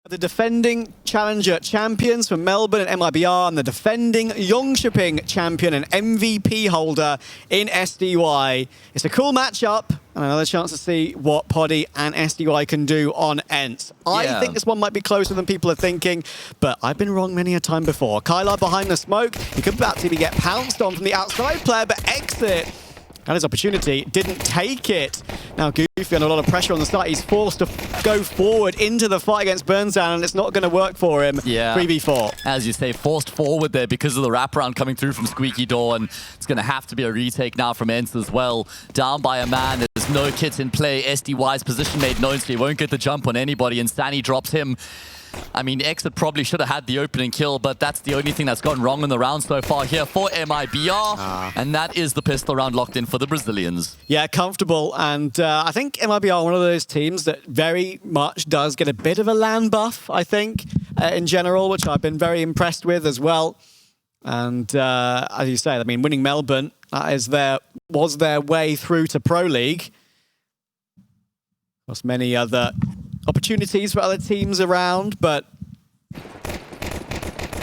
The defending Challenger champions from Melbourne and MIBR, and the defending Jönköping champion and MVP holder in SDY. It's a cool matchup, and another chance to see what Poddy and SDY can do on ENCE. I think this one might be closer than people are thinking, but I've been wrong many a time before. Kylar behind the smoke. He could actually get pounced on from the outside player, but exit. And his opportunity, didn't take it. Now Goofy under a lot of pressure on the start. He's forced to go forward into the fight against Burnstown, and it's not going to work for him. 3v4. As you say, forced forward there because of the wraparound coming through from Squeaky Door, and it's going to have to be a retake now from ENCE as well. Down by a man, there's no kit in play. SDY's position made known, so he won't get the jump on anybody, and Stanny drops him. I mean, Exit probably should have had the opening kill, but that's the only thing that's gone wrong in the round so far here for MIBR. And that is the pistol round locked in for the Brazilians. Yeah, comfortable. And I think MIBR are one of those teams that very much does get a bit of a land buff, I think, in general, which I've been very impressed with as well. And as you say, I mean, winning Melbourne was their way through to Pro League. There's many other opportunities for other teams around, but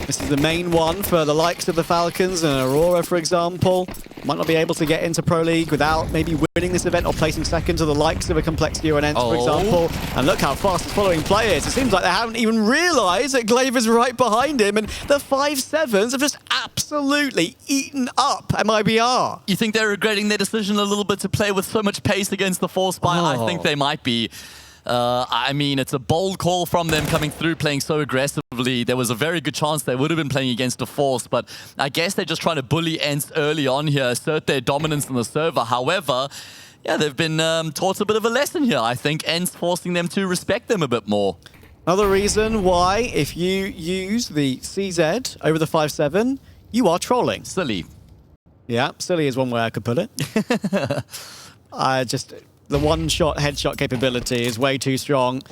this is the main one for the likes of the Falcons and Aurora, for example. Might not be able to get into Pro League without maybe winning this event or placing second to the likes of a Complexity or an ENCE, for example. And look how fast his following play is. It seems like they haven't even realised that Glaver's right behind him, and the 5-7s have just absolutely eaten up MIBR. You think they're regretting their decision a little bit to play with so much pace against the Force Spy? I think they might be. I mean, it's a bold call from them coming through, playing so aggressively. There was a very good chance they would have been playing against a Force, but I guess they're just trying to bully ENCE early on here, assert their dominance in the server. However, yeah, they've been taught a bit of a lesson here. I think ENCE forcing them to respect them a bit more. Another reason why, if you use the CZ over the 5-7, you are trolling. Silly. Yeah, silly is one way I could put it. The one-shot headshot capability is way too strong.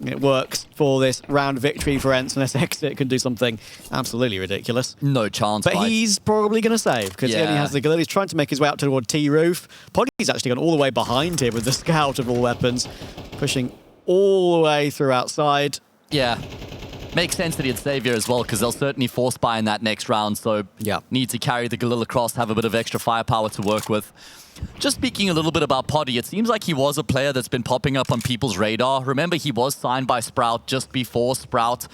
It works for this round victory for ENCE unless Exit can do something absolutely ridiculous. No chance. But he's probably going to save because he only has the glill. He's trying to make his way out toward T-Roof. Poddy's actually gone all the way behind him with the scout of all weapons, pushing all the way through outside. Yeah. Makes sense that he'd save here as well, because they'll certainly force buy in that next round, so need to carry the Galil across, have a bit of extra firepower to work with. Just speaking a little bit about Poddy, it seems like he was a player that's been popping up on people's radar. Remember, he was signed by Sprout just before Sprout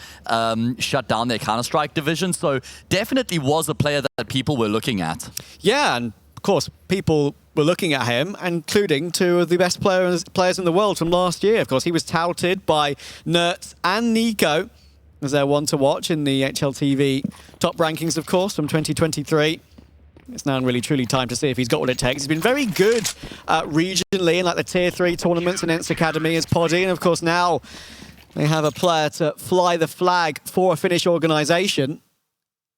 shut down their Counter-Strike division, so definitely was a player that people were looking at. Yeah, and of course, people were looking at him, including two of the best players in the world from last year. Of course, he was touted by Nerds and Nico as their one to watch in the HLTV top rankings, of course, from 2023. It's now really truly time to see if he's got what it takes. He's been very good regionally in like the Tier 3 tournaments in ENCE Academy as Poddy, and of course now they have a player to fly the flag for a Finnish organisation.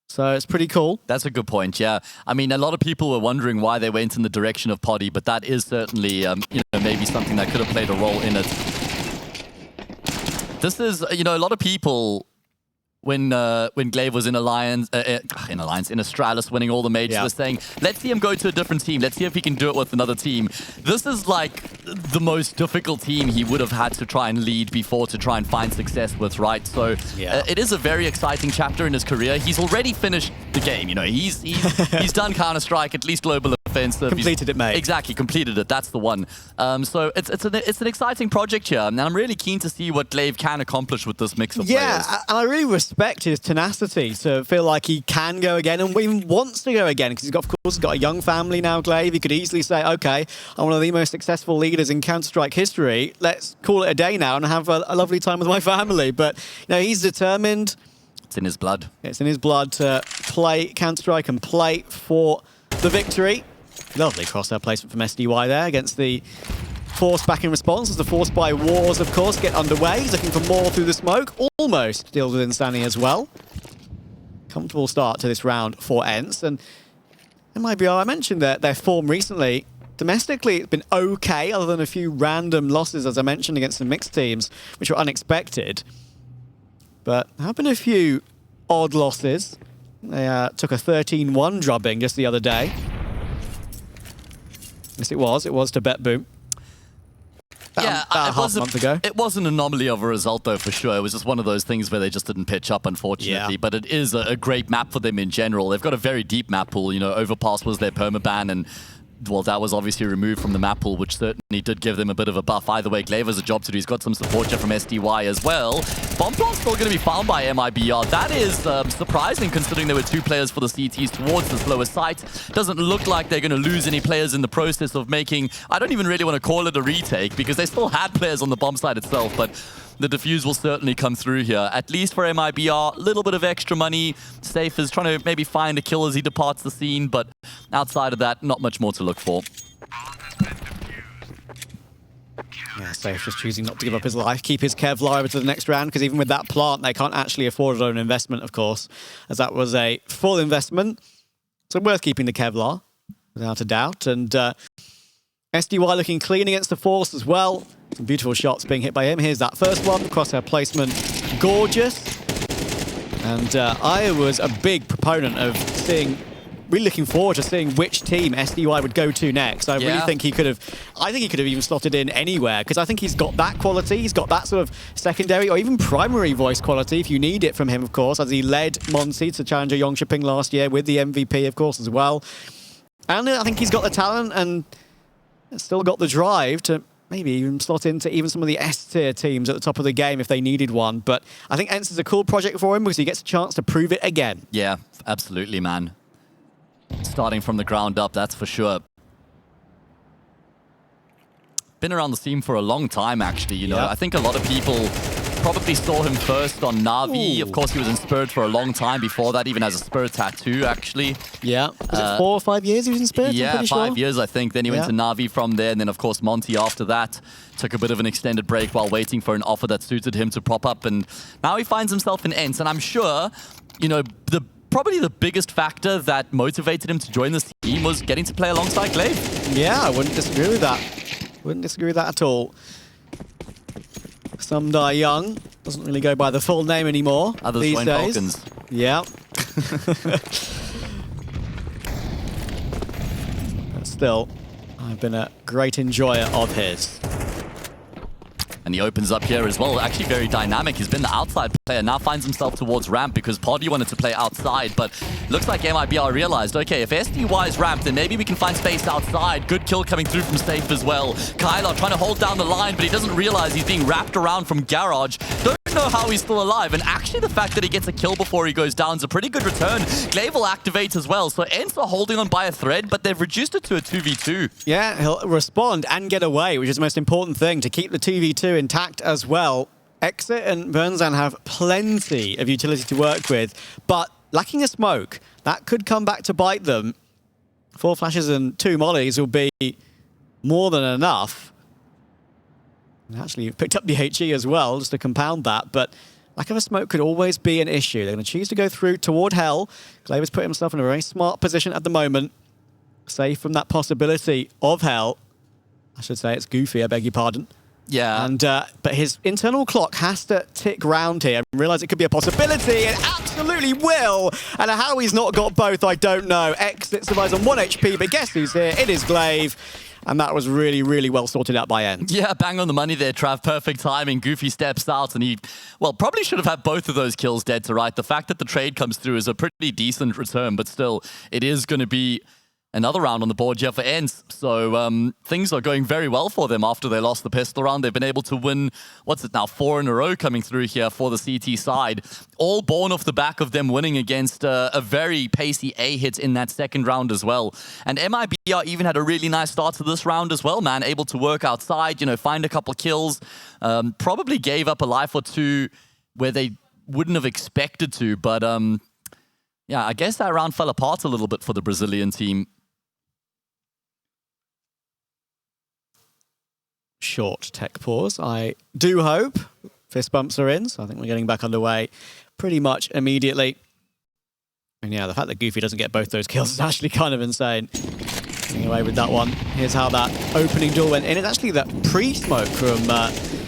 So it's pretty cool. That's a good point, yeah. I mean, a lot of people were wondering why they went in the direction of Poddy, but that is certainly maybe something that could have played a role in it. This is, a lot of people, when Glaive was in Astralis winning all the majors, were saying, let's see him go to a different team. Let's see if he can do it with another team. This is like the most difficult team he would have had to try and lead before to try and find success with, right? So it is a very exciting chapter in his career. He's already finished the game. He's done Counter-Strike, at least global offensive. Completed it, mate. Exactly, completed it. That's the one. So it's an exciting project here, and I'm really keen to see what Glaive can accomplish with this mix of players. Yeah, and I really respect his tenacity to feel like he can go again and even wants to go again, because he's got, of course, got a young family now, Glaive. He could easily say, okay, I'm one of the most successful leaders in Counter-Strike history. Let's call it a day now and have a lovely time with my family. But he's determined. It's in his blood. It's in his blood to play Counter-Strike and play for the victory. Lovely crosshair placement from SDY there against the Force back in response as the Force by wars, of course, get underway. He's looking for more through the smoke. Almost deals with Insanity as well. Comfortable start to this round for ENCE. And MIBR, I mentioned their form recently. Domestically, it's been okay, other than a few random losses, as I mentioned, against some mixed teams, which were unexpected. But there have been a few odd losses. They took a 13-1 drubbing just the other day. Yes, it was. It was to Bet Boom. Yeah, about half a month ago. It was an anomaly of a result, though, for sure. It was just one of those things where they just didn't pitch up, unfortunately. Yeah. But it is a great map for them in general. They've got a very deep map pool. You know, Overpass was their permaban, and well, that was obviously removed from the map pool, which certainly did give them a bit of a buff. Either way, Glaive has a job to do. He's got some support here from SDY as well. Bombplant's still going to be found by MIBR. That is surprising, considering there were 2 players for the CTs towards this lower site. Doesn't look like they're going to lose any players in the process of making... I don't even really want to call it a retake, because they still had players on the bomb side itself, but the defuse will certainly come through here. At least for MIBR, a little bit of extra money. Safe is trying to maybe find a kill as he departs the scene, but outside of that, not much more to look for. Yeah, Safe just choosing not to give up his life, keep his Kevlar over to the next round, because even with that plant, they can't actually afford their own investment, of course, as that was a full investment. So worth keeping the Kevlar, without a doubt. And SDY looking clean against the Force as well. Some beautiful shots being hit by him. Here's that first one. Crosshair placement, gorgeous. And I was a big proponent of really looking forward to seeing which team SDY would go to next. I really think he could have... I think he could have even slotted in anywhere, because I think he's got that quality. He's got that sort of secondary or even primary voice quality, if you need it from him, of course, as he led Monty to Challenger Jönköping last year with the MVP, of course, as well. And I think he's got the talent and still got the drive to maybe even slot into even some of the S-tier teams at the top of the game if they needed one. But I think ENCE is a cool project for him because he gets a chance to prove it again. Yeah, absolutely, man. Starting from the ground up, that's for sure. Been around the scene for a long time, actually. You know, I think a lot of people probably saw him first on Na'Vi. Of course, he was in Spirit for a long time before that, even as a Spirit tattoo, actually. Yeah. Was it 4 or 5 years he was in Spirit? Yeah, 5 years, I think. Then he went to Na'Vi from there. And then, of course, Monty after that took a bit of an extended break while waiting for an offer that suited him to prop up. And now he finds himself in ENCE. And I'm sure, you know, probably the biggest factor that motivated him to join this team was getting to play alongside Glaive. Yeah, I wouldn't disagree with that. Wouldn't disagree with that at all. Some Die Young doesn't really go by the full name anymore Others these join days. Falcons. Yeah. But still, I've been a great enjoyer of his. And he opens up here as well. Actually very dynamic. He's been the outside player. Now finds himself towards ramp because Poddy wanted to play outside. But looks like MIBR realized, okay, if SDY is ramped, then maybe we can find space outside. Good kill coming through from Safe as well. Kyler trying to hold down the line, but he doesn't realize he's being wrapped around from Garage. Don't know how he's still alive. And actually the fact that he gets a kill before he goes down is a pretty good return. Glaive will activate as well. So ENCE are holding on by a thread, but they've reduced it to a 2v2. Yeah, he'll respond and get away, which is the most important thing, to keep the 2v2 intact as well. Exit and Bernzan have plenty of utility to work with, but lacking a smoke, that could come back to bite them. 4 flashes and 2 mollies will be more than enough. And actually, you've picked up the HE as well, just to compound that, but lack of a smoke could always be an issue. They're going to choose to go through toward Hell. Glaive has put himself in a very smart position at the moment. Safe from that possibility of Hell. I should say it's Goofy, I beg your pardon. Yeah. And but his internal clock has to tick round here and realize it could be a possibility. It absolutely will. And how he's not got both, I don't know. Exit survives on 1 HP, but guess who's here? It is Glaive. And that was really, really well sorted out by ENCE. Yeah, bang on the money there, Trav. Perfect timing. Goofy steps out and he, well, probably should have had both of those kills dead to right. The fact that the trade comes through is a pretty decent return, but still, it is going to be another round on the board here for ENCE. So things are going very well for them after they lost the pistol round. They've been able to win, what's it now, 4 in a row coming through here for the CT side. All born off the back of them winning against a very pacey A-hit in that second round as well. And MIBR even had a really nice start to this round as well, man. Able to work outside, you know, find a couple kills. Probably gave up a life or two where they wouldn't have expected to. But yeah, I guess that round fell apart a little bit for the Brazilian team. Short tech pause. I do hope fist bumps are in, so I think we're getting back underway pretty much immediately. And yeah, the fact that Goofy doesn't get both those kills is actually kind of insane. Getting away with that one. Here's how that opening door went in. It's actually that pre-smoke from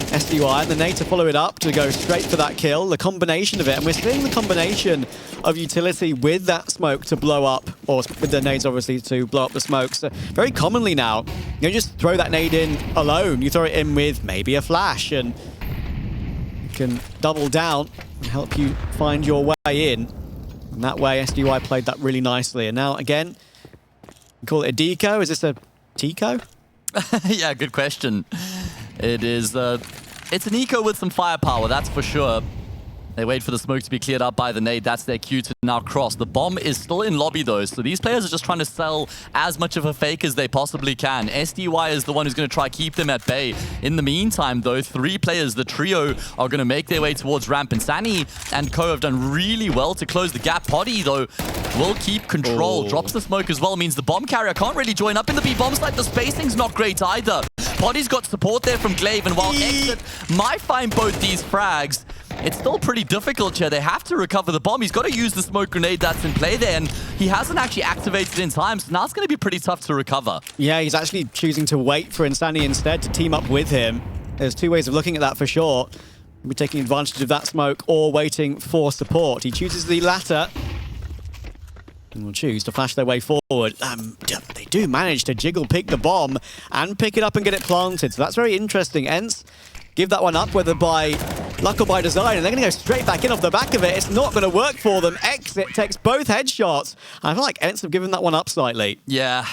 SDY, and the nade to follow it up to go straight for that kill. The combination of it, and we're seeing the combination of utility with that smoke to blow up, or with the nades obviously to blow up the smokes. So very commonly now, you don't just throw that nade in alone. You throw it in with maybe a flash, and you can double down and help you find your way in. And that way, SDY played that really nicely. And now, again, you call it a deco. Is this a Tico? Yeah, good question. It is, it's an eco with some firepower, that's for sure. They wait for the smoke to be cleared up by the nade. That's their cue to now cross. The bomb is still in lobby, though, so these players are just trying to sell as much of a fake as they possibly can. SDY is the one who's going to try keep them at bay. In the meantime, though, 3 players, the trio, are going to make their way towards ramp. And Sani and Co have done really well to close the gap. Poddy, though, will keep control. Drops the smoke as well, means the bomb carrier can't really join up in the B bomb site. The spacing's not great either. Poddy's got support there from Glaive, and while Exit might find both these frags, it's still pretty difficult here. They have to recover the bomb. He's got to use the smoke grenade that's in play there, and he hasn't actually activated in time, so now it's going to be pretty tough to recover. Yeah, he's actually choosing to wait for Insani instead to team up with him. There's 2 ways of looking at that for sure. Maybe taking advantage of that smoke or waiting for support. He chooses the latter and will choose to flash their way forward. They do manage to jiggle pick the bomb and pick it up and get it planted, so that's very interesting. ENCE give that one up, whether by luck or by design, and they're going to go straight back in off the back of it. It's not going to work for them. Exit takes both headshots. I feel like ENCE have given that one up slightly. Yeah,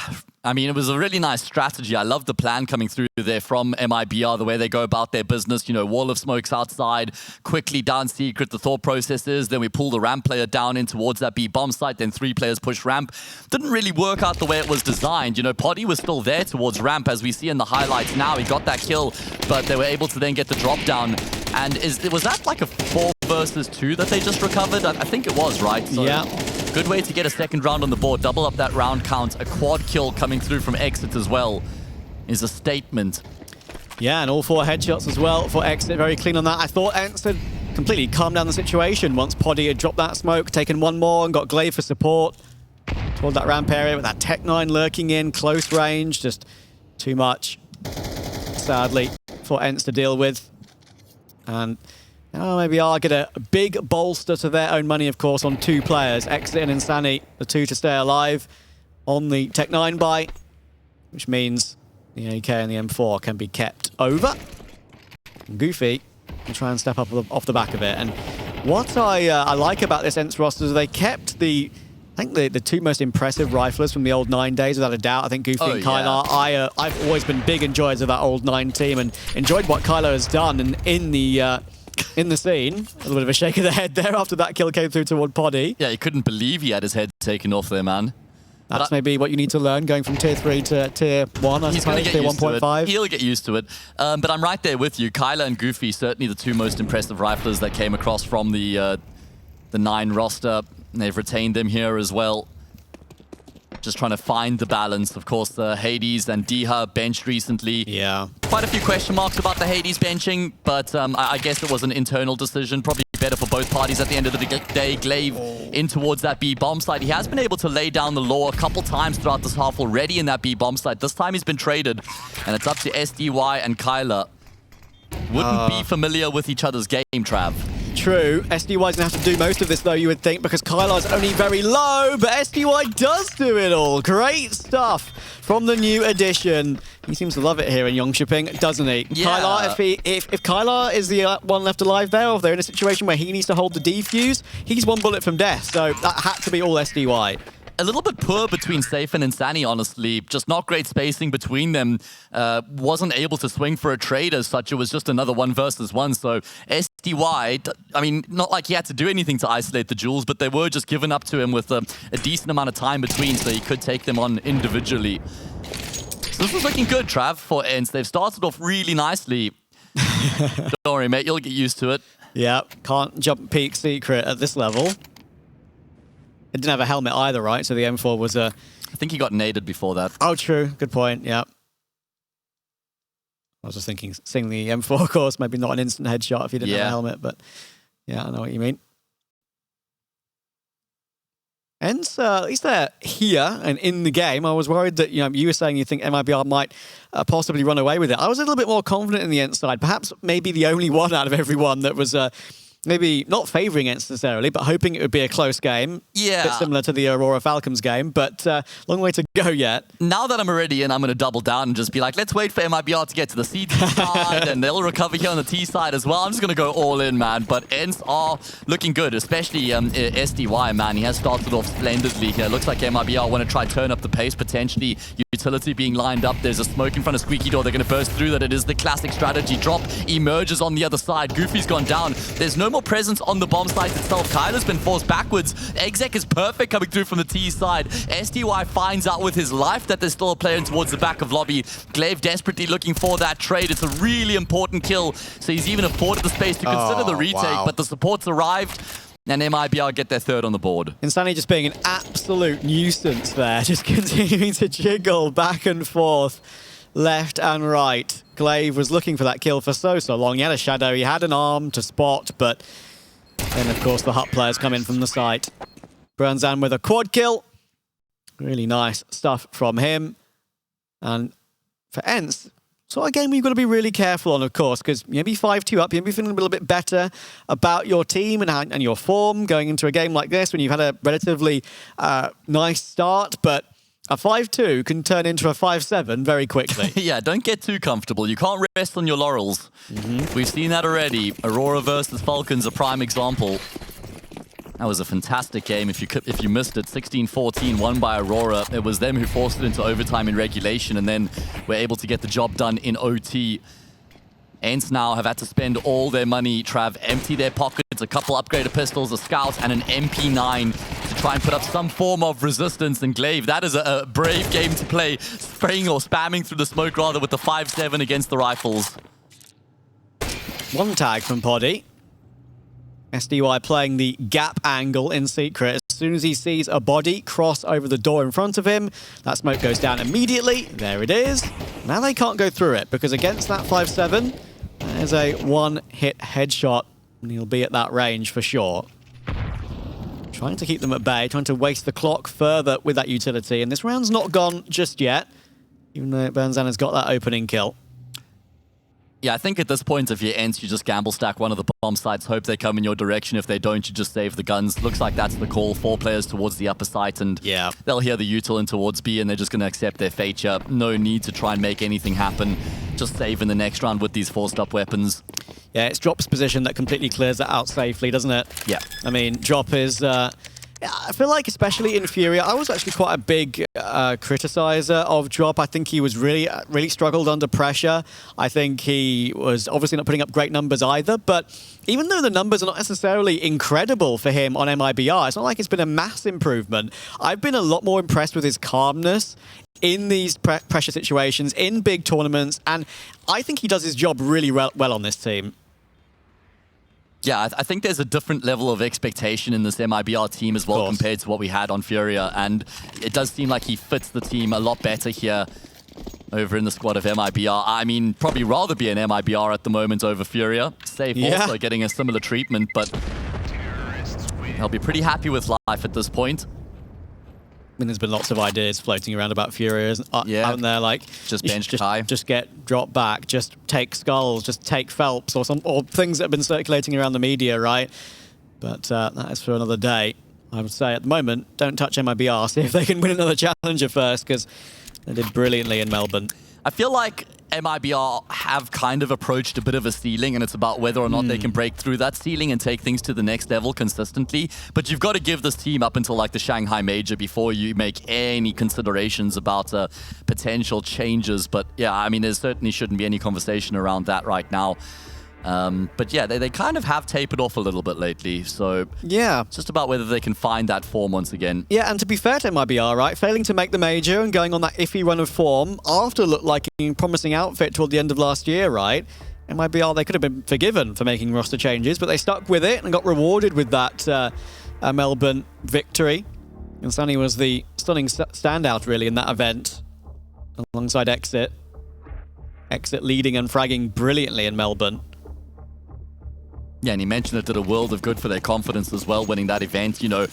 I mean, it was a really nice strategy. I love the plan coming through there from MIBR, the way they go about their business. You know, wall of smokes outside, quickly down secret. The thought process is then we pull the ramp player down in towards that B bomb site, then 3 players push ramp. Didn't really work out the way it was designed. You know, Poddy was still there towards ramp, as we see in the highlights now. He got that kill, but they were able to then get the drop down. And was that like a 4 versus 2 that they just recovered? I think it was, right? So, yeah. Good way to get a second round on the board. Double up that round count. A quad kill coming through from Exit as well is a statement. Yeah, and all 4 headshots as well for Exit. Very clean on that. I thought ENCE had completely calmed down the situation once Poddy had dropped that smoke, taken 1 more and got Glaive for support toward that ramp area with that Tech-9 lurking in, close range. Just too much, sadly, for ENCE to deal with. And maybe I'll get a big bolster to their own money, of course, on 2 players. Exit and Insani, the 2 to stay alive on the Tech-9 buy, which means the AK and the M4 can be kept over. And Goofy will try and step up off the back of it. And what I like about this ENCE roster is they kept I think the 2 most impressive riflers from the old 9 days, without a doubt. I think Goofy and Kylar. Yeah. I've always been big enjoyers of that old 9 team and enjoyed what Kylar has done in the scene. A little bit of a shake of the head there after that kill came through toward Poddy. Yeah, he couldn't believe he had his head taken off there, man. That's maybe what you need to learn going from tier 3 to tier 1, I suppose, tier 1.5. He'll get used to it. But I'm right there with you. Kylar and Goofy, certainly the 2 most impressive riflers that came across from the 9 roster. They've retained them here as well. Just trying to find the balance. Of course, the Hades and Diha benched recently. Yeah. Quite a few question marks about the Hades benching, but I guess it was an internal decision. Probably better for both parties at the end of the day. Glaive in towards that B bomb site. He has been able to lay down the law a couple times throughout this half already in that B bomb site. This time he's been traded, and it's up to SDY and Kylar. Wouldn't be familiar with each other's game, Trav. True. SDY's going to have to do most of this, though, you would think, because Kylar's only very low, but SDY does do it all. Great stuff from the new addition. He seems to love it here in Jönköping, doesn't he? Yeah. Kylar, if Kylar is the one left alive there, or if they're in a situation where he needs to hold the defuse, he's 1 bullet from death, so that had to be all SDY. A little bit poor between Safe and Insani, honestly. Just not great spacing between them. Wasn't able to swing for a trade as such. It was just another 1 versus 1. So SDY, I mean, not like he had to do anything to isolate the jewels, but they were just given up to him with a decent amount of time between, so he could take them on individually. So this was looking good, Trav, for ENCE. They've started off really nicely. Don't worry, mate. You'll get used to it. Yeah, can't jump peak secret at this level. It didn't have a helmet either, right? So the M4 was a... I think he got naded before that. Oh, true. Good point. Yeah. I was just thinking, seeing the M4, of course, maybe not an instant headshot if you didn't have a helmet, but yeah, I know what you mean. ENCE, at least they're here and in the game. I was worried that, you were saying you think MIBR might possibly run away with it. I was a little bit more confident in the ENCE side. Perhaps maybe the only one out of everyone that was maybe not favouring ENCE necessarily, but hoping it would be a close game. Yeah. A bit similar to the Aurora Falcons game, but long way to go yet. Now that I'm already in, I'm going to double down and just be like, let's wait for MIBR to get to the C side, and they'll recover here on the T side as well. I'm just going to go all in, man. But ENCE are looking good, especially SDY, man. He has started off splendidly here. Looks like MIBR want to try turn up the pace, potentially utility being lined up. There's a smoke in front of Squeaky Door. They're going to burst through that. It is the classic strategy. Drop emerges on the other side. Goofy's gone down. There's no more presence on the bomb site itself. Kyler's been forced backwards. Exec is perfect coming through from the T side. SDY finds out with his life that there's still a player towards the back of lobby. Glaive desperately looking for that trade. It's a really important kill. So he's even afforded the space to consider the retake, but the support's arrived. And MIBR get their third on the board. Insanity just being an absolute nuisance there. Just continuing to jiggle back and forth, left and right. Glaive was looking for that kill for so long. He had a shadow, he had an arm to spot, but then, of course, the Hut players come in from the site. Brunzan with a quad kill. Really nice stuff from him. And for ENCE, sort of game you've got to be really careful on, of course, because maybe 5-2 up, you'll be feeling a little bit better about your team and your form going into a game like this when you've had a relatively nice start, but a 5-2 can turn into a 5-7 very quickly. Yeah, don't get too comfortable. You can't rest on your laurels. We've seen that already. Aurora versus Falcons, a prime example. That was a fantastic game. If you missed it, 16-14 won by Aurora. It was them who forced it into overtime in regulation and then were able to get the job done in OT. ENCE now have had to spend all their money, Trav, empty their pockets, a couple upgraded pistols, a scout, and an MP9 to try and put up some form of resistance. And Glaive, that is a brave game to play, spraying or spamming through the smoke rather with the 5-7 against the rifles. One tag from Poddy. SDY playing the gap angle in secret. As soon as he sees a body cross over the door in front of him, that smoke goes down immediately. There it is. Now they can't go through it because against that 5-7, there's a one-hit headshot and he'll be at that range for sure. Trying to keep them at bay, trying to waste the clock further with that utility. And this round's not gone just yet, even though Bernzan has got that opening kill. Yeah, I think at this point, if you're ENCE, you just gamble stack one of the bomb sites, hope they come in your direction. If they don't, you just save the guns. Looks like that's the call. 4 players towards the upper site, and they'll hear the util in towards B, and they're just going to accept their fate here. No need to try and make anything happen. Just save in the next round with these forced up weapons. Yeah, it's Drop's position that completely clears that out safely, doesn't it? Yeah. I mean, Drop is... I feel like, especially in Furia, I was actually quite a big criticizer of Drop. I think he was really struggled under pressure. I think he was obviously not putting up great numbers either, but even though the numbers are not necessarily incredible for him on MIBR, it's not like it's been a mass improvement. I've been a lot more impressed with his calmness in these pressure situations, in big tournaments, and I think he does his job really well on this team. Yeah, I think there's a different level of expectation in this MIBR team as well compared to what we had on Furia, and it does seem like he fits the team a lot better here over in the squad of MIBR. I mean, probably rather be an MIBR at the moment over Furia. Safe also getting a similar treatment, but they'll be pretty happy with life at this point. I mean, there's been lots of ideas floating around about Furia, aren't there? Like, just bench Kai. Just get dropped back, just take skulls, just take Phelps, or things that have been circulating around the media, right? But that is for another day. I would say at the moment, don't touch MIBR. See if they can win another challenger first, because they did brilliantly in Melbourne. I feel like MIBR have kind of approached a bit of a ceiling, and it's about whether or not they can break through that ceiling and take things to the next level consistently. But you've got to give this team up until like the Shanghai Major before you make any considerations about potential changes. But yeah, I mean, there certainly shouldn't be any conversation around that right now. But yeah, they kind of have tapered off a little bit lately. So yeah, it's just about whether they can find that form once again. Yeah, and to be fair to MIBR, right, failing to make the major and going on that iffy run of form after looked like a promising outfit toward the end of last year, right? MIBR, they could have been forgiven for making roster changes, but they stuck with it and got rewarded with that Melbourne victory. And Sunny was the stunning standout, really, in that event, alongside Exit leading and fragging brilliantly in Melbourne. Yeah, and he mentioned it did a world of good for their confidence as well, winning that event, you know,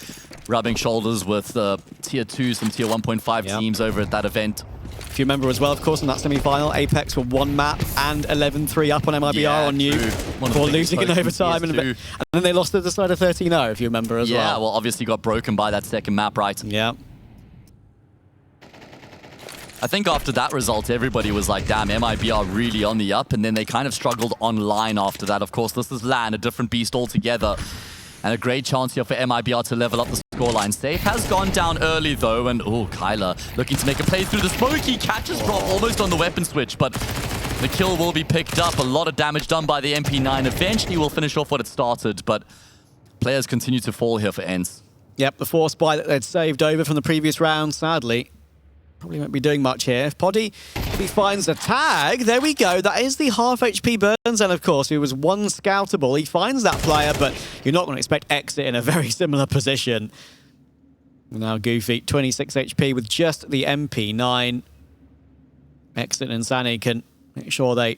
rubbing shoulders with tier 2, some tier 1.5 teams over at that event. If you remember as well, of course, in that semi-final, Apex were 1 map and 11-3 up on MIBR on Nuke before losing in overtime. And then they lost the decider 13-0, if you remember as well. Yeah, well, obviously got broken by that second map, right? Yeah. I think after that result, everybody was like, damn, MIBR really on the up, and then they kind of struggled online after that. Of course, this is LAN, a different beast altogether, and a great chance here for MIBR to level up the scoreline. Safe has gone down early, though, and oh, Kyler looking to make a play through the smoke. He catches Rob almost on the weapon switch, but the kill will be picked up. A lot of damage done by the MP9. Eventually, will finish off what it started, but players continue to fall here for ENCE. Yep, the force buy that they'd saved over from the previous round, sadly, probably won't be doing much here. Poddy, if he finds a tag, there we go. That is the half HP Burns, and of course, he was 1 scoutable. He finds that player, but you're not going to expect Exit in a very similar position. Now Goofy, 26 HP with just the MP9. Exit and Sani can make sure they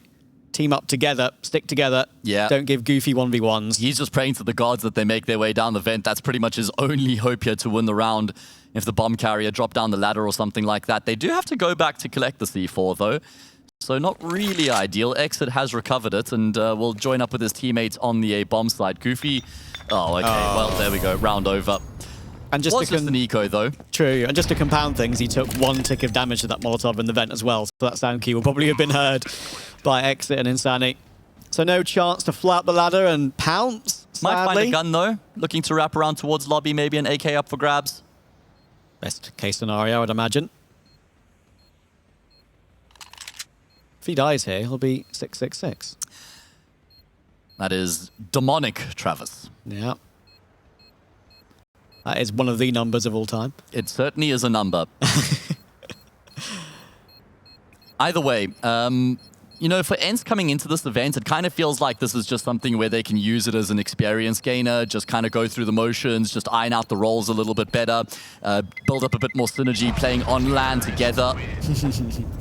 team up together, stick together. Yeah. Don't give Goofy 1v1s. He's just praying to the gods that they make their way down the vent. That's pretty much his only hope here to win the round. If the bomb carrier dropped down the ladder or something like that. They do have to go back to collect the C4, though. So not really ideal. Exit has recovered it and will join up with his teammates on the A bomb side. Goofy. Oh, okay. Well, there we go. Round over. And just an eco, though. True. And just to compound things, he took 1 tick of damage to that Molotov in the vent as well. So that sound key will probably have been heard by Exit and Insani. So no chance to fly up the ladder and pounce, sadly. Might find a gun, though. Looking to wrap around towards lobby. Maybe an AK up for grabs. Best case scenario, I'd imagine. If he dies here, he'll be 666. That is demonic, Travis. Yeah. That is one of the numbers of all time. It certainly is a number. Either way, you know, for ENCE coming into this event, it kind of feels like this is just something where they can use it as an experience gainer, just kind of go through the motions, just iron out the roles a little bit better, build up a bit more synergy, playing on LAN together.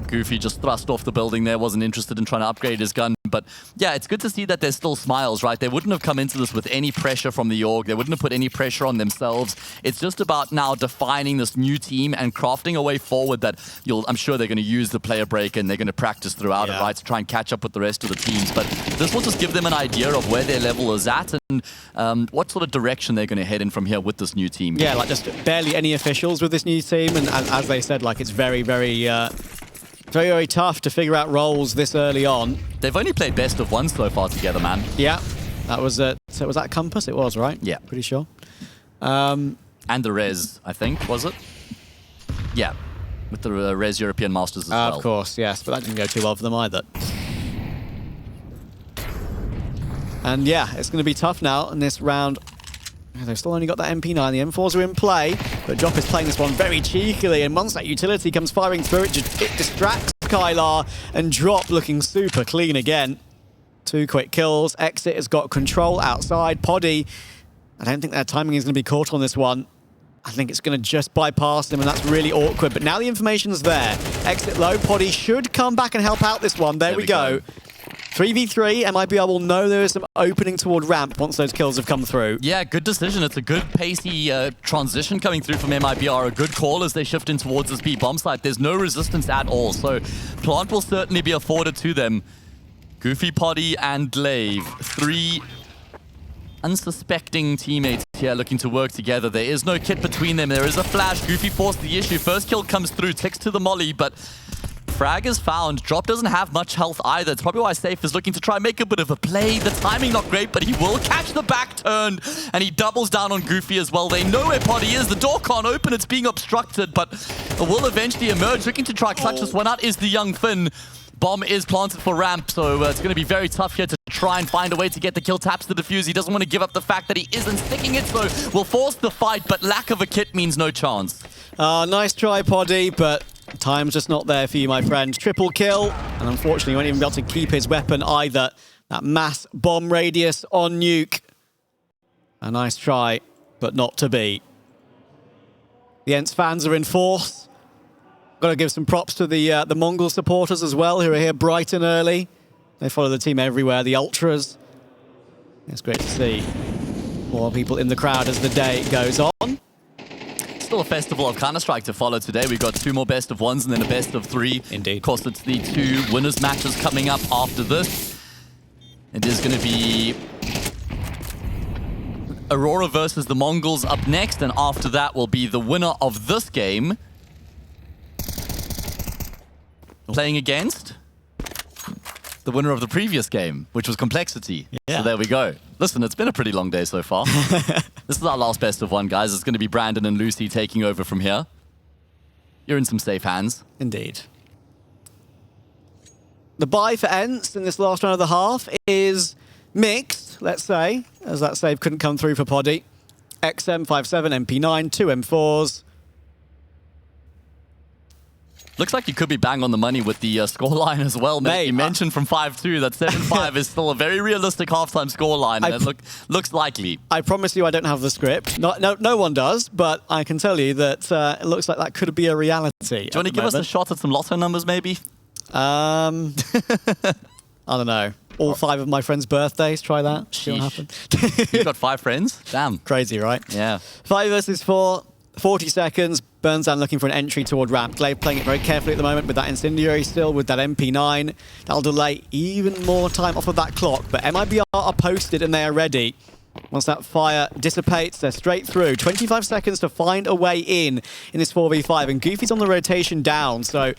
Goofy just thrust off the building there, wasn't interested in trying to upgrade his gun. But yeah, it's good to see that there's still smiles, right? They wouldn't have come into this with any pressure from the org. They wouldn't have put any pressure on themselves. It's just about now defining this new team and crafting a way forward that I'm sure they're going to use the player break and they're going to practice throughout it, right? To try and catch up with the rest of the teams. But this will just give them an idea of where their level is at and what sort of direction they're going to head in from here with this new team. Yeah, like just barely any officials with this new team. And as they said, like it's very, very tough to figure out roles this early on. They've only played best of 1 so far together, man. Yeah, that was so was that Compass? It was, right? Yeah. Pretty sure. And the Res, I think, was it? Yeah, with the Res European Masters as well. Of course, yes, but that didn't go too well for them either. And yeah, it's going to be tough now in this round. They've still only got that MP9. The M4s are in play, but Drop is playing this one very cheekily, and once that utility comes firing through, it distracts Kylar, and Drop looking super clean again. 2 quick kills. Exit has got control outside. Poddy, I don't think their timing is going to be caught on this one. I think it's going to just bypass them, and that's really awkward. But now the information's there. Exit low. Poddy should come back and help out this one. There we go. 3v3, MIBR will know there is some opening toward ramp once those kills have come through. Yeah, good decision. It's a good pacey transition coming through from MIBR. A good call as they shift in towards this B bomb site. There's no resistance at all, so plant will certainly be afforded to them. Goofy, Poddy, and Lave. 3 unsuspecting teammates here looking to work together. There is no kit between them. There is a flash. Goofy forced the issue. First kill comes through, ticks to the molly, but frag is found. Drop doesn't have much health either. It's probably why Safe is looking to try and make a bit of a play. The timing not great, but he will catch the back turn, and he doubles down on Goofy as well. They know where Poddy is. The door can't open. It's being obstructed, but it will eventually emerge. Looking to try clutch this one out is the young Finn. Bomb is planted for ramp, so it's going to be very tough here to try and find a way to get the kill. Taps the defuse. He doesn't want to give up the fact that he isn't sticking it, so will force the fight, but lack of a kit means no chance. Nice try, Poddy, but time's just not there for you, my friend. Triple kill, and unfortunately, he won't even be able to keep his weapon either. That mass bomb radius on Nuke. A nice try, but not to be. The ENCE fans are in force. Got to give some props to the Mongol supporters as well, who are here bright and early. They follow the team everywhere. The Ultras It's great to see more people in the crowd as the day goes on. Still a festival of Counter-Strike to follow today. We've got 2 more best of 1s and then a best of 3. Indeed. Of course, it's the 2 winners matches coming up after this. It is going to be Aurora versus the Mongols up next, and after that will be the winner of this game playing against the winner of the previous game, which was Complexity. Yeah. So there we go. Listen, it's been a pretty long day so far. This is our last best of 1, guys. It's going to be Brandon and Lucy taking over from here. You're in some safe hands. Indeed. The buy for ENCE in this last round of the half is mixed, let's say, as that save couldn't come through for Poddy. XM57, MP9, 2 M4s. Looks like you could be bang on the money with the scoreline as well. Mate, you mentioned from 5-2 that 7-5 is still a very realistic halftime scoreline, and it looks likely. I promise you I don't have the script. No one does, but I can tell you that it looks like that could be a reality. Do you want to give us a shot at some lotto numbers, maybe? I don't know. All 5 of my friends' birthdays, try that. See what happens. You've got 5 friends? Damn. Crazy, right? Yeah. 5 versus 4, 40 seconds. Burns down looking for an entry toward ramp. Glaive playing it very carefully at the moment with that incendiary still, with that MP9. That'll delay even more time off of that clock, but MIBR are posted and they are ready. Once that fire dissipates, they're straight through. 25 seconds to find a way in this 4v5, and Goofy's on the rotation down, so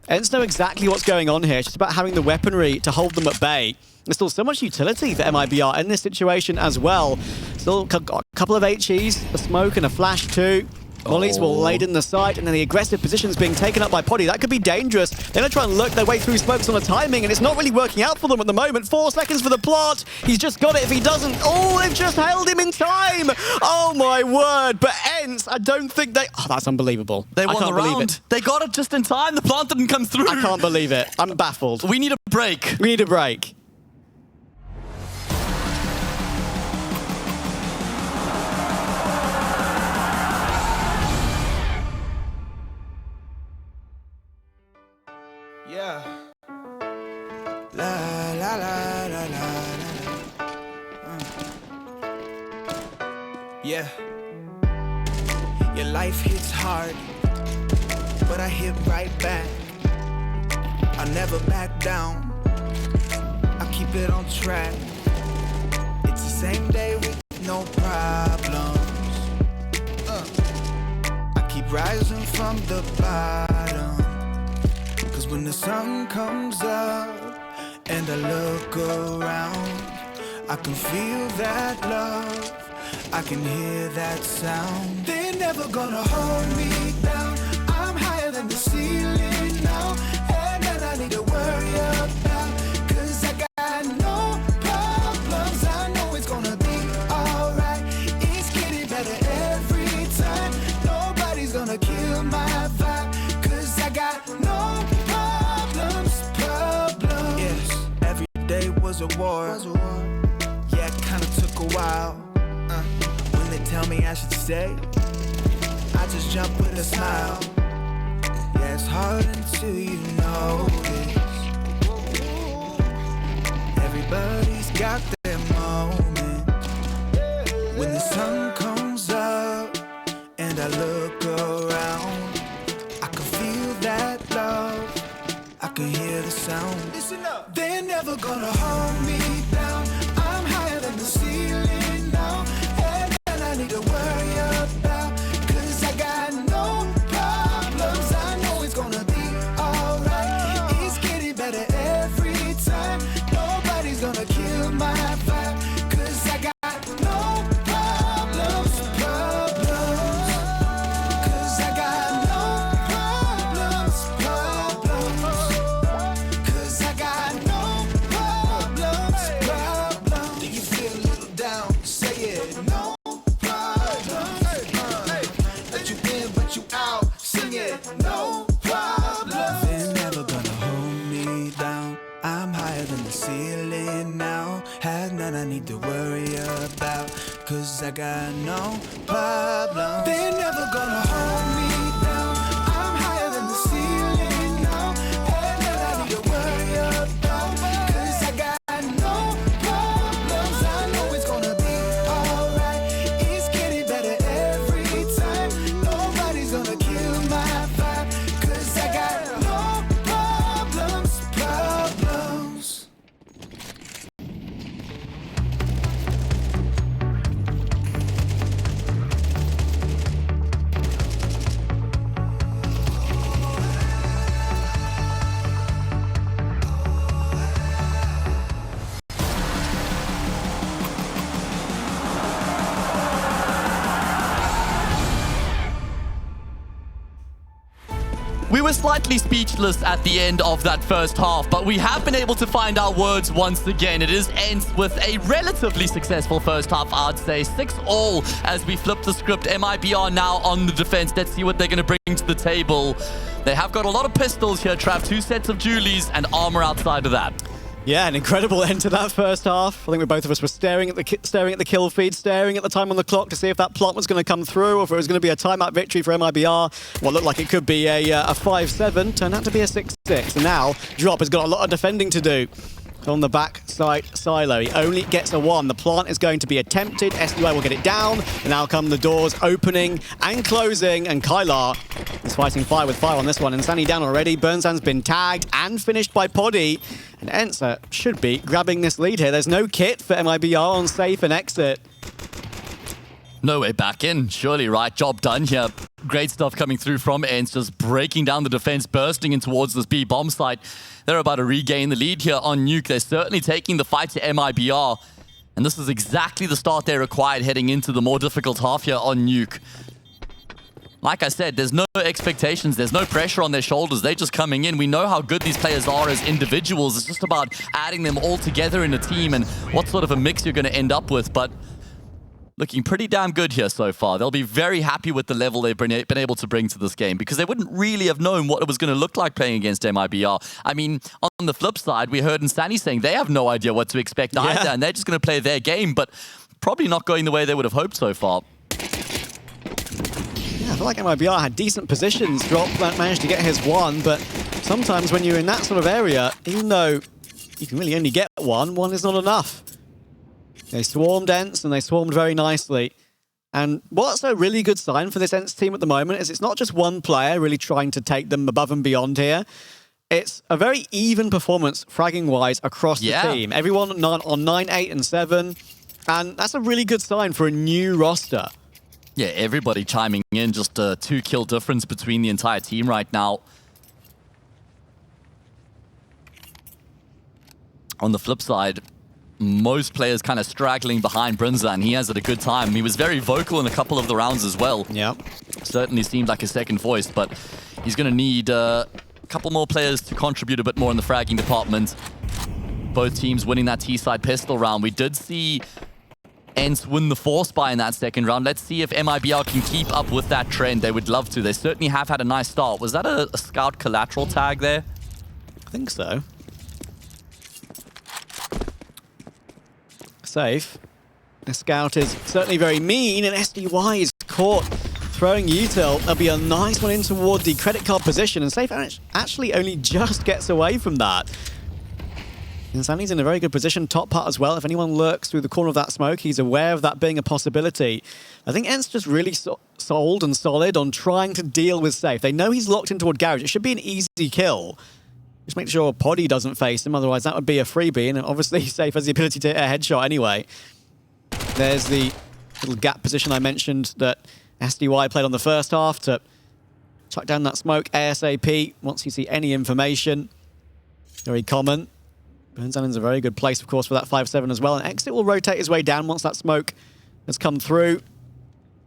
ENCE know exactly what's going on here. It's just about having the weaponry to hold them at bay. There's still so much utility for MIBR in this situation as well. Still got a couple of HEs, a smoke and a flash too. Mollies will laid in the side, and then the aggressive position's being taken up by Poddy. That could be dangerous. They're going to try and lurk their way through smokes on the timing, and it's not really working out for them at the moment. 4 seconds for the plot. He's just got it if he doesn't. Oh, they've just held him in time. Oh, my word. But ENCE, I don't think they... Oh, that's unbelievable. They won the round. It. They got it just in time. The plant didn't come through. I can't believe it. I'm baffled. We need a break. We need a break. Yeah. La la la la la la. Yeah. Your life hits hard, but I hit right back. I never back down. I keep it on track. It's the same day with no problems. I keep rising from the bottom. Cause when the sun comes up and I look around, I can feel that love, I can hear that sound. They're never gonna hold me down. I'm higher than the ceiling now, and then I need to worry about, cause I got no problems. I know it's gonna be alright. It's getting better every time. Nobody's gonna kill my vibe, cause I got no problems. Yes, every day was a war. Yeah, it kinda took a while. When they tell me I should stay, I just jump with a smile. Yeah, it's hard until you notice. Everybody's got their moment. When the sun comes up and I look around, I can feel that love, I can hear the sound. Listen up. They're never gonna hold me down. I'm higher than the ceiling now, and then I need to worry about, cause I got no problems. I know it's gonna be alright. It's getting better every time. Nobody's gonna kill my vibe, cause I got no problems. Cause I got no problems. Cause I got no problems. Do you feel a little down? Say it. No problems. Let you in, but you out. Sing it. No problems. They're never gonna hold me down. I'm higher than the ceiling now. Have none I need to worry about, cause I got no problem. They're never gonna hold me down. I'm higher than the ceiling now. Have none I need to worry about, cause I got no problems. I know it's were slightly speechless at the end of that first half, but we have been able to find our words once again. It is ENCE with a relatively successful first half, I'd say. 6-all as we flip the script. MIBR now on the defense. Let's see what they're going to bring to the table. They have got a lot of pistols here, Trav. 2 sets of Julies and armor outside of that. Yeah, an incredible end to that first half. I think both of us were staring at the kill feed, staring at the time on the clock to see if that plot was going to come through, or if it was going to be a timeout victory for MIBR. What looked like it could be a 5-7, turned out to be a 6-6. And now, Drop has got a lot of defending to do. On the backside silo, he only gets a 1. The plant is going to be attempted. SDY will get it down. And now come the doors opening and closing. And Kylar is fighting fire with fire on this one. And Sunny down already. Burnsan's been tagged and finished by Poddy. And ENCE should be grabbing this lead here. There's no kit for MIBR on safe and exit. No way back in. Surely, right? Job done here. Great stuff coming through from ENCE, just breaking down the defense, bursting in towards this B bomb site. They're about to regain the lead here on Nuke. They're certainly taking the fight to MIBR. And this is exactly the start they required heading into the more difficult half here on Nuke. Like I said, there's no expectations. There's no pressure on their shoulders. They're just coming in. We know how good these players are as individuals. It's just about adding them all together in a team and what sort of a mix you're going to end up with. But looking pretty damn good here so far. They'll be very happy with the level they've been able to bring to this game, because they wouldn't really have known what it was going to look like playing against MIBR. I mean, on the flip side, we heard Insani saying they have no idea what to expect either, and they're just going to play their game, but probably not going the way they would have hoped so far. Yeah, I feel like MIBR had decent positions. Drop managed to get his 1, but sometimes when you're in that sort of area, even though you can really only get 1 is not enough. They swarmed ENCE, and they swarmed very nicely. And what's a really good sign for this ENCE team at the moment is it's not just one player really trying to take them above and beyond here. It's a very even performance, fragging-wise, across the team. Everyone on 9, 8, and 7. And that's a really good sign for a new roster. Yeah, everybody chiming in. Just a 2-kill difference between the entire team right now. On the flip side, most players kind of straggling behind Brinza, and he has had a good time. He was very vocal in a couple of the rounds as well. Yeah. Certainly seemed like a second voice, but he's going to need a couple more players to contribute a bit more in the fragging department. Both teams winning that T-side pistol round. We did see ENCE win the force buy in that second round. Let's see if MIBR can keep up with that trend. They would love to. They certainly have had a nice start. Was that a scout collateral tag there? I think so. Safe. The scout is certainly very mean, and SDY is caught throwing util. There'll be a nice one in toward the credit card position, and Safe actually only just gets away from that. And Sandy's in a very good position, top part as well. If anyone lurks through the corner of that smoke, he's aware of that being a possibility. I think ENCE just really sold and solid on trying to deal with Safe. They know he's locked in toward Garage. It should be an easy kill. Just make sure Poddy doesn't face him, otherwise that would be a freebie, and obviously Safe has the ability to hit a headshot anyway. There's the little gap position I mentioned that SDY played on the first half to chuck down that smoke ASAP once you see any information. Very common. Burnsan's a very good place, of course, for that 5-7 as well, and Exit will rotate his way down once that smoke has come through.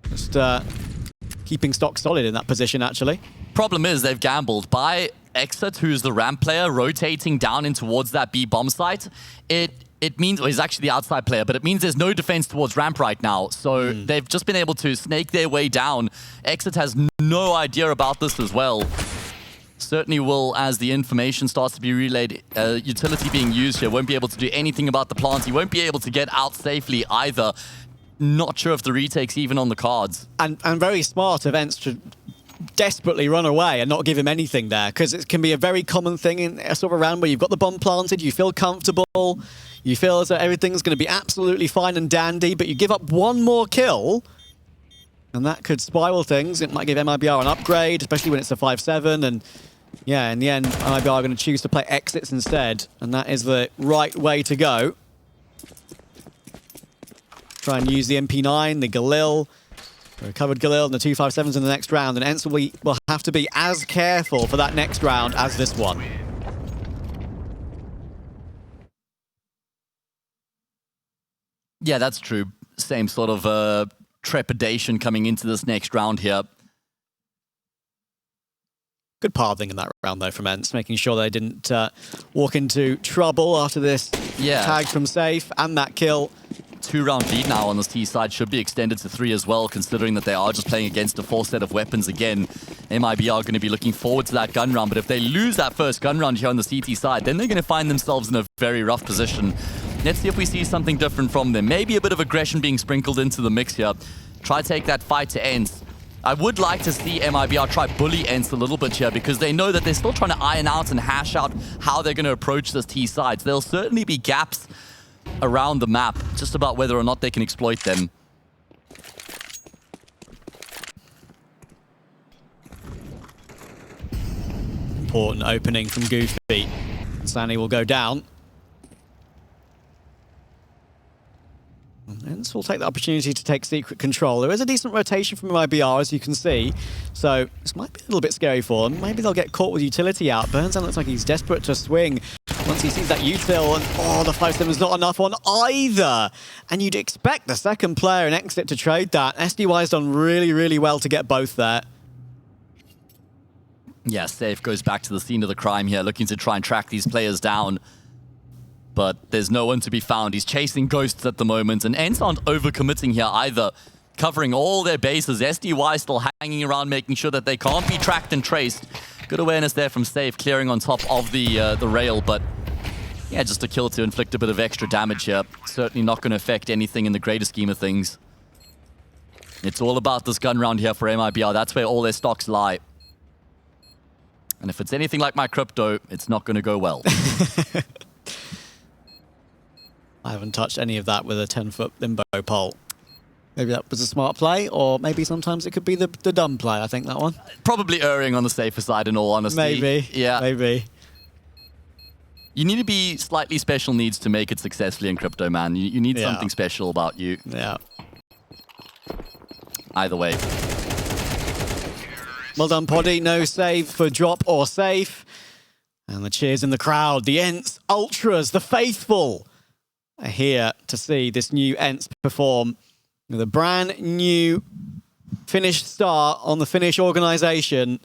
Just keeping stock solid in that position, actually. Problem is, they've gambled. By Exit, who's the ramp player, rotating down in towards that B bomb site, it means, well, he's actually the outside player, but it means there's no defense towards ramp right now. So they've just been able to snake their way down. Exit has no idea about this as well. Certainly will, as the information starts to be relayed, utility being used here, won't be able to do anything about the plant. He won't be able to get out safely either. Not sure if the retake's even on the cards. And very smart of ENCE to desperately run away and not give him anything there, because it can be a very common thing in a sort of round where you've got the bomb planted, you feel comfortable, you feel as though everything's going to be absolutely fine and dandy, but you give up one more kill, and that could spiral things. It might give MIBR an upgrade, especially when it's a 5-7, and yeah, in the end, MIBR are going to choose to play exits instead, and that is the right way to go. Try and use the MP9, the Galil, the recovered Galil, and the 257s in the next round, and ENCE will have to be as careful for that next round as this one. Yeah, that's true. Same sort of trepidation coming into this next round here. Good pathing in that round, though, from ENCE, making sure they didn't walk into trouble after this tag from Safe and that kill. 2-round lead now on this T side should be extended to 3 as well, considering that they are just playing against a full set of weapons again. MIBR are going to be looking forward to that gun round, but if they lose that first gun round here on the CT side, then they're going to find themselves in a very rough position. Let's see if we see something different from them. Maybe a bit of aggression being sprinkled into the mix here. Try to take that fight to ENCE. I would like to see MIBR try bully ENCE a little bit here, because they know that they're still trying to iron out and hash out how they're going to approach this T side. There'll certainly be gaps around the map, just about whether or not they can exploit them. Important opening from Goofy. Sunny will go down. ENCE will take the opportunity to take secret control. There is a decent rotation from MIBR, as you can see, so this might be a little bit scary for them. Maybe they'll get caught with utility out. Burnsound looks like he's desperate to swing once he sees that util, and the 5-7's not enough on either. And you'd expect the second player in Exit to trade that. SDY's done really, really well to get both there. Yeah, Safe goes back to the scene of the crime here, looking to try and track these players down. But there's no one to be found. He's chasing ghosts at the moment, and ENCE aren't overcommitting here either, covering all their bases. SDY still hanging around, making sure that they can't be tracked and traced. Good awareness there from Safe, clearing on top of the rail, but yeah, just a kill to inflict a bit of extra damage here. Certainly not going to affect anything in the greater scheme of things. It's all about this gun round here for MIBR. That's where all their stocks lie. And if it's anything like my crypto, it's not going to go well. I haven't touched any of that with a 10-foot limbo pole. Maybe that was a smart play, or maybe sometimes it could be the dumb play, I think, that one. Probably erring on the safer side, in all honesty. Maybe. Yeah. Maybe. You need to be slightly special needs to make it successfully in crypto, man. You need something special about you. Yeah. Either way. Well done, Poddy. No save for drop or safe. And the cheers in the crowd. The ENCE Ultras, the faithful, are here to see this new ENCE perform with a brand new Finnish star on the Finnish organisation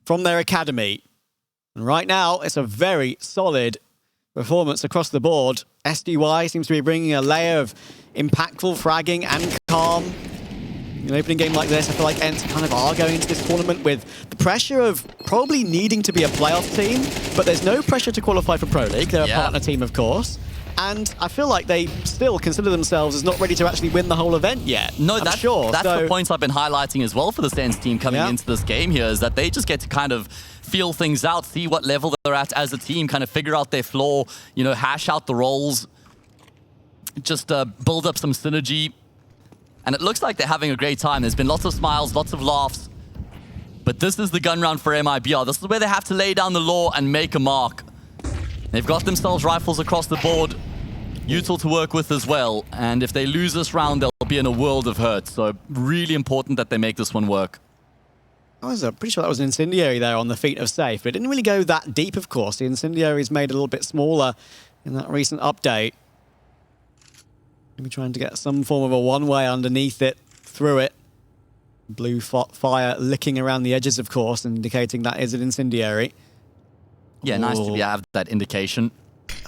from their academy. And right now, it's a very solid performance across the board. SDY seems to be bringing a layer of impactful fragging and calm. In an opening game like this, I feel like ENCE kind of are going into this tournament with the pressure of probably needing to be a playoff team, but there's no pressure to qualify for Pro League. They're a partner team, of course. And I feel like they still consider themselves as not ready to actually win the whole event yet. No, that's the point I've been highlighting as well for the ENCE team coming into this game here, is that they just get to kind of feel things out, see what level they're at as a team, kind of figure out their floor, you know, hash out the roles, just build up some synergy. And it looks like they're having a great time. There's been lots of smiles, lots of laughs. But this is the gun round for MIBR. This is where they have to lay down the law and make a mark. They've got themselves rifles across the board, util to work with as well. And if they lose this round, they'll be in a world of hurt. So really important that they make this one work. I was pretty sure that was an incendiary there on the feet of Safe, but it didn't really go that deep, of course. The incendiary is made a little bit smaller in that recent update. Maybe trying to get some form of a one-way underneath it, through it. Blue fire licking around the edges, of course, indicating that is an incendiary. Yeah, nice to have that indication.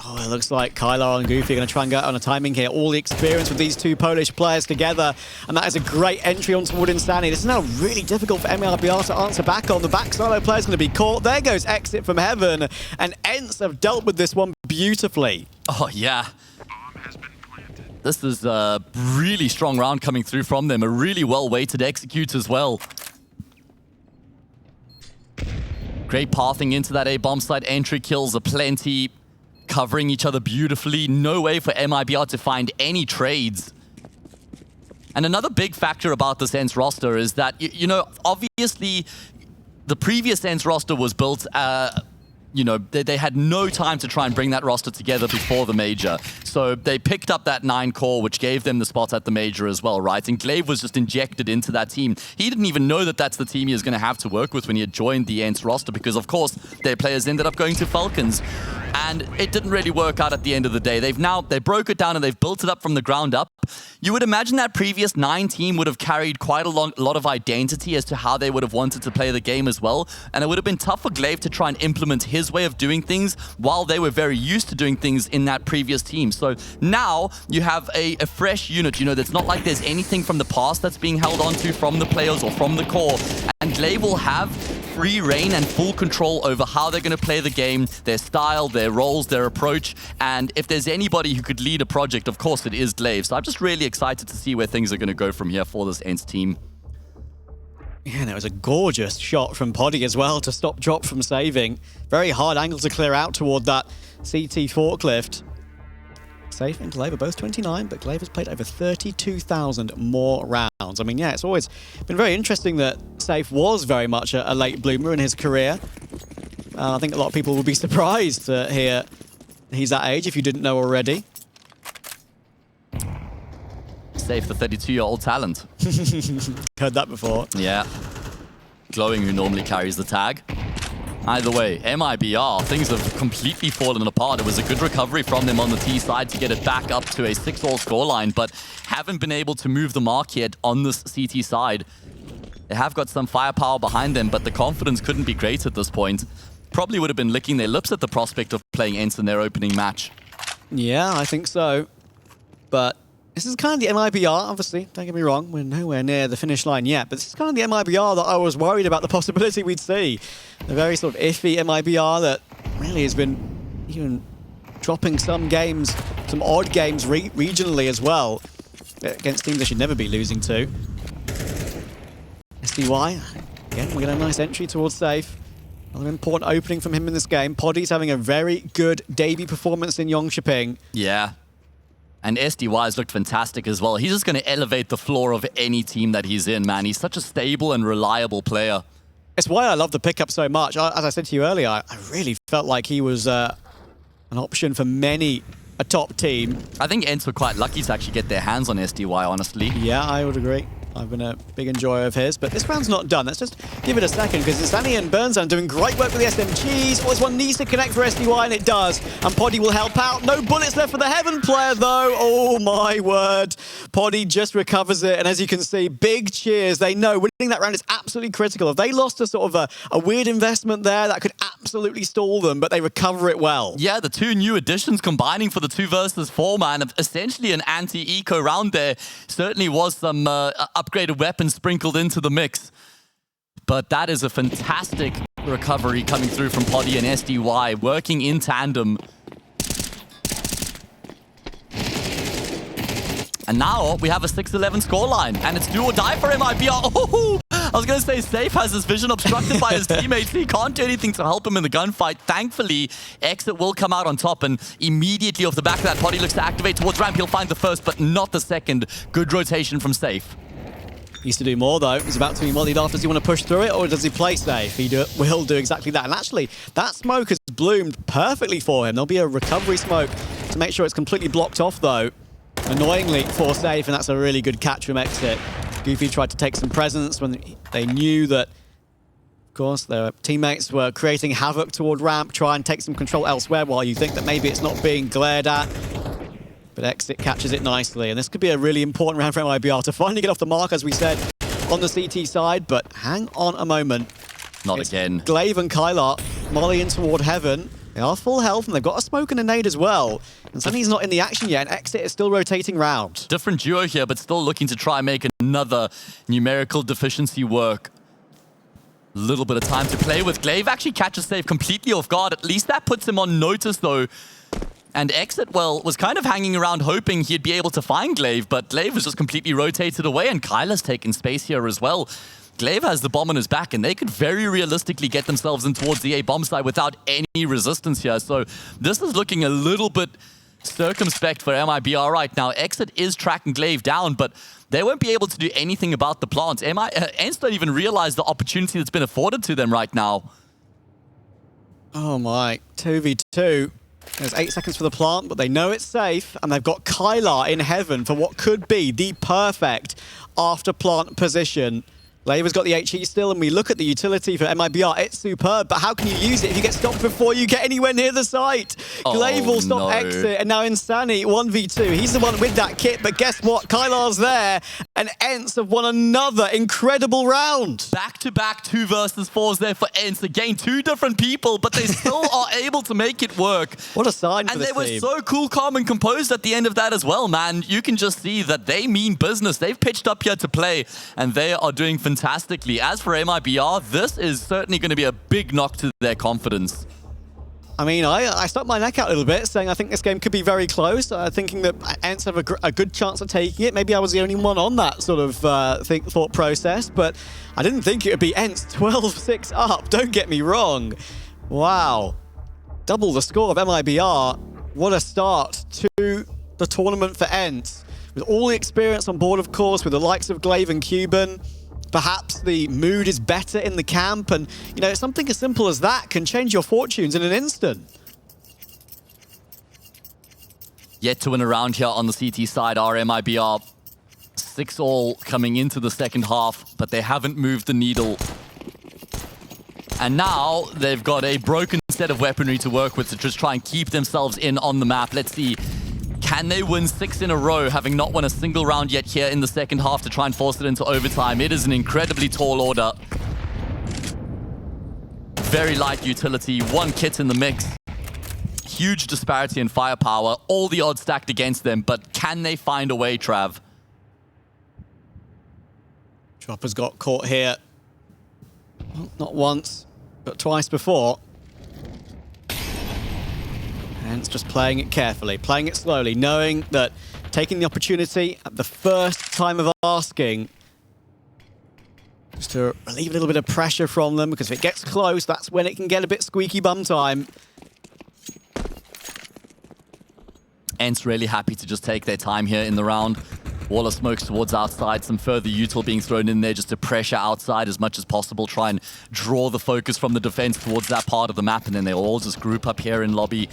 Oh, it looks like Kylar and Goofy are going to try and go out on a timing here. All the experience with these two Polish players together. And that is a great entry onto Wood Insanity. This is now really difficult for MIBR to answer back on. The back solo player's going to be caught. There goes Exit from Heaven. And ENCE have dealt with this one beautifully. Oh, yeah. This is a really strong round coming through from them. A really well-weighted execute as well. Great pathing into that A-bomb site. Entry kills aplenty. Covering each other beautifully. No way for MIBR to find any trades. And another big factor about this ENCE roster is that, you know, obviously the previous ENCE roster was built, you know, they had no time to try and bring that roster together before the major. So they picked up that 9 core, which gave them the spot at the major as well, right? And Glaive was just injected into that team. He didn't even know that that's the team he was going to have to work with when he had joined the ENCE roster, because of course their players ended up going to Falcons. And it didn't really work out at the end of the day. They broke it down and they've built it up from the ground up. You would imagine that previous 9 team would have carried quite a lot of identity as to how they would have wanted to play the game as well. And it would have been tough for Glaive to try and implement his way of doing things while they were very used to doing things in that previous team. So now you have a fresh unit, you know, that's not like there's anything from the past that's being held onto from the players or from the core. And Glaive will have free reign and full control over how they're going to play the game, their style, their roles, their approach. And if there's anybody who could lead a project, of course it is Glaive. So I'm just really excited to see where things are going to go from here for this ENCE team. Yeah, that was a gorgeous shot from Poddy as well to stop drop from saving. Very hard angle to clear out toward that CT forklift. Safe and Glaive are both 29, but Glaive has played over 32,000 more rounds. I mean, yeah, it's always been very interesting that Safe was very much a late bloomer in his career. I think a lot of people would be surprised to hear he's that age if you didn't know already. Safe, the 32-year-old talent. Heard that before. Yeah. Glowing, who normally carries the tag. Either way, MIBR, things have completely fallen apart. It was a good recovery from them on the T side to get it back up to a 6-all scoreline, but haven't been able to move the mark yet on this CT side. They have got some firepower behind them, but the confidence couldn't be great at this point. Probably would have been licking their lips at the prospect of playing ENCE in their opening match. Yeah, I think so. But this is kind of the MIBR, obviously, don't get me wrong, we're nowhere near the finish line yet, but this is kind of the MIBR that I was worried about the possibility we'd see. A very sort of iffy MIBR that really has been even dropping some games, some odd games regionally as well, against teams they should never be losing to. SDY, again, we get a nice entry towards Safe. Another important opening from him in this game. Poddy's having a very good debut performance in Jönköping. Yeah. And SDY has looked fantastic as well. He's just going to elevate the floor of any team that he's in, man. He's such a stable and reliable player. It's why I love the pickup so much. As I said to you earlier, I really felt like he was an option for many a top team. I think ENCE were quite lucky to actually get their hands on SDY, honestly. Yeah, I would agree. I've been a big enjoyer of his, but this round's not done. Let's just give it a second, because Insani and Burnzan doing great work with the SMGs. Oh, this one needs to connect for SDY, and it does. And Poddy will help out. No bullets left for the Heaven player, though. Oh, my word. Poddy just recovers it, and as you can see, big cheers. They know winning that round is absolutely critical. If they lost a sort of a weird investment there, that could absolutely stall them, but they recover it well. Yeah, the 2 new additions combining for the 2 versus 4, man. Essentially an anti-eco round there. Certainly was some upgraded weapons sprinkled into the mix. But that is a fantastic recovery coming through from Poddy and SDY, working in tandem. And now we have a 6-11 scoreline, and it's do or die for MIBR. Oh, I was going to say Safe has his vision obstructed by his teammates. He can't do anything to help him in the gunfight. Thankfully, Exit will come out on top, and immediately off the back of that, Poddy looks to activate towards ramp. He'll find the first, but not the second. Good rotation from Safe. Needs to do more, though. He's about to be mollied off. Does he want to push through it, or does he play safe? He will do exactly that. And actually, that smoke has bloomed perfectly for him. There'll be a recovery smoke to make sure it's completely blocked off, though. Annoyingly for Safe, and that's a really good catch from Exit. Goofy tried to take some presence when they knew that, of course, their teammates were creating havoc toward ramp, try and take some control elsewhere while you think that maybe it's not being glared at. But Exit catches it nicely, and this could be a really important round for MIBR to finally get off the mark, as we said, on the CT side. But hang on a moment. Not again. Glaive and Kylar mollying toward Heaven. They are full health, and they've got a smoke and a nade as well. And Sunny's not in the action yet, and Exit is still rotating round. Different duo here, but still looking to try and make another numerical deficiency work. A little bit of time to play with. Glaive actually catches Safe completely off guard. At least that puts him on notice, though. And Exit, well, was kind of hanging around hoping he'd be able to find Glaive, but Glaive was just completely rotated away, and Kyla's taken space here as well. Glaive has the bomb on his back, and they could very realistically get themselves in towards the A bomb side without any resistance here. So this is looking a little bit circumspect for MIBR right now. Exit is tracking Glaive down, but they won't be able to do anything about the plant. ENCE don't even realize the opportunity that's been afforded to them right now. Oh my, 2v2. There's 8 seconds for the plant, but they know it's safe, and they've got Kylar in Heaven for what could be the perfect after plant position. Glaiver's got the HE still, and we look at the utility for MIBR. It's superb, but how can you use it if you get stopped before you get anywhere near the site? Glaive will stop exit, and now Insani 1v2. He's the one with that kit, but guess what? Kylar's there, and ENCE have won another incredible round. Back-to-back 2 versus 4s there for ENCE. Again, 2 different people, but they still are able to make it work. What a sign for this team. And they were so cool, calm, and composed at the end of that as well, man. You can just see that they mean business. They've pitched up here to play, and they are doing fantastically. As for MIBR, this is certainly going to be a big knock to their confidence. I mean, I stuck my neck out a little bit, saying I think this game could be very close, thinking that ENCE have a good chance of taking it. Maybe I was the only one on that sort of thought process, but I didn't think it would be ENCE 12-6 up. Don't get me wrong. Wow. Double the score of MIBR. What a start to the tournament for ENCE. With all the experience on board, of course, with the likes of Glaive and Cuban, perhaps the mood is better in the camp, and you know, something as simple as that can change your fortunes in an instant. Yet to win a round here on the CT side are MIBR. 6-all coming into the second half, but they haven't moved the needle. And now they've got a broken set of weaponry to work with to just try and keep themselves in on the map. Let's see. Can they win 6 in a row, having not won a single round yet here in the second half to try and force it into overtime? It is an incredibly tall order. Very light utility, 1 kit in the mix. Huge disparity in firepower, all the odds stacked against them, but can they find a way, Trav? Chopper's got caught here. Not once, but twice before. ENCE just playing it carefully, playing it slowly, knowing that taking the opportunity at the first time of asking just to relieve a little bit of pressure from them, because if it gets close, that's when it can get a bit squeaky bum time. ENCE really happy to just take their time here in the round. Wall of smokes towards outside, some further util being thrown in there just to pressure outside as much as possible, try and draw the focus from the defense towards that part of the map, and then they'll all just group up here in lobby.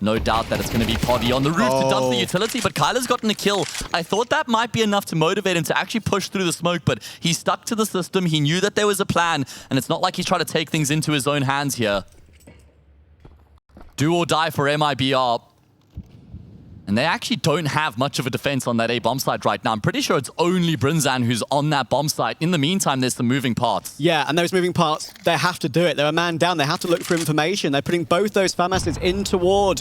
No doubt that it's going to be Poddy on the roof to dump the utility, but Kyler's gotten a kill. I thought that might be enough to motivate him to actually push through the smoke, but he stuck to the system. He knew that there was a plan, and it's not like he's trying to take things into his own hands here. Do or die for MIBR. And they actually don't have much of a defense on that A bomb site right now. I'm pretty sure it's only Brinzan who's on that bomb site. In the meantime, there's some moving parts. Yeah, and those moving parts, they have to do it. They're a man down. They have to look for information. They're putting both those FAMASs in toward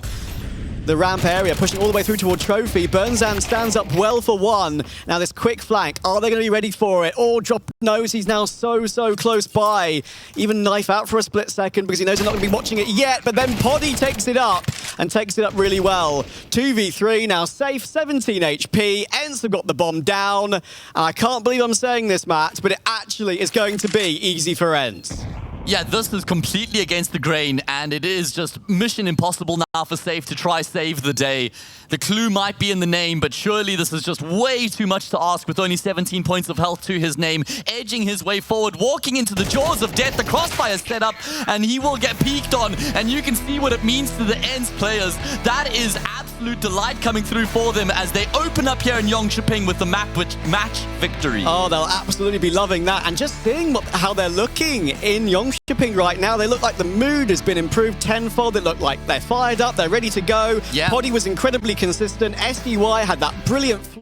the ramp area, pushing all the way through toward Trophy. Burnzan stands up well for 1. Now this quick flank, are they going to be ready for it? Oh, Drop knows he's now so close by. Even knife out for a split second because he knows they're not going to be watching it yet, but then Poddy takes it up and takes it up really well. 2v3 now safe, 17 HP. ENCE have got the bomb down. And I can't believe I'm saying this, Matt, but it actually is going to be easy for ENCE. Yeah, this is completely against the grain, and it is just mission impossible now for Safe to try save the day. The clue might be in the name, but surely this is just way too much to ask with only 17 points of health to his name, edging his way forward, walking into the jaws of death. The crossfire set up, and he will get peeked on, and you can see what it means to the ENCE players. That is absolute delight coming through for them as they open up here in Jönköping with the match victory. Oh, they'll absolutely be loving that, and just seeing how they're looking in Jönköping right now, they look like the mood has been improved tenfold. They look like they're fired up, they're ready to go. Yeah. Poddy was incredibly consistent. SDY had that brilliant